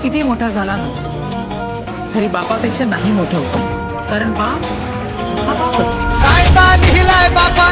किती मोठा झाला ना तरी बापापेक्षा नाही मोठा होतो, कारण बाप हा बापच. कायदा लिहिलाय बापा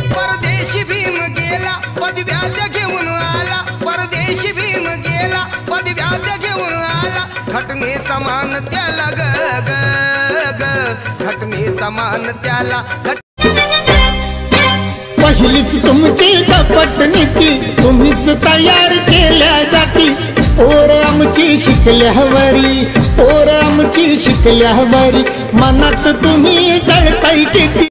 परदेशी भीम गेला पदव्यात घेऊन आला, परदेशी भीम गेला पदव्यात घेऊन आला, घटने समान त्याला ग ग ग घटने समान त्याला. पहिलीच तुमची कपट नीती तुम्हीच तयार केल्या जाती, पोर आमची शिकल्यावरी पोर आमची शिकल्यावरी मनात तुम्ही जळताय किती.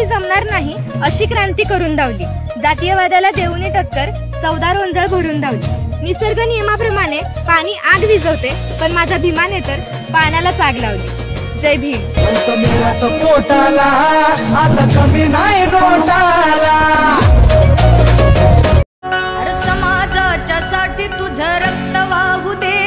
जमणार नाही अशी क्रांती करून धावली, जातीयवादाला देऊनी टक्कर चवदार ओंजळ भरून धावली. निसर्ग नियमाप्रमाणे पाणी आग विझवते, पण माझ्या भीमाने तर पाण्यालाच आग लावली. जय भीम. पोटाला आता कमी नाही नोटाला. अरे समाजाच्या साठी तुझं रक्त वाहू दे,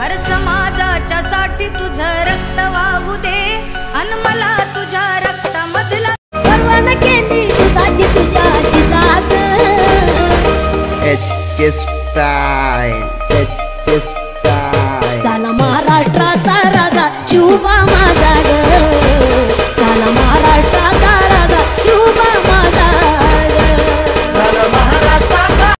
अरे समाजाच्या साठी तुझं रक्त वाहू दे, अन मला तुझ्या रक्तामधला परवाना केली तुझी तुझ्याची जाग. HK style, HK style. झाला महाराष्ट्राचा राजा शिवबा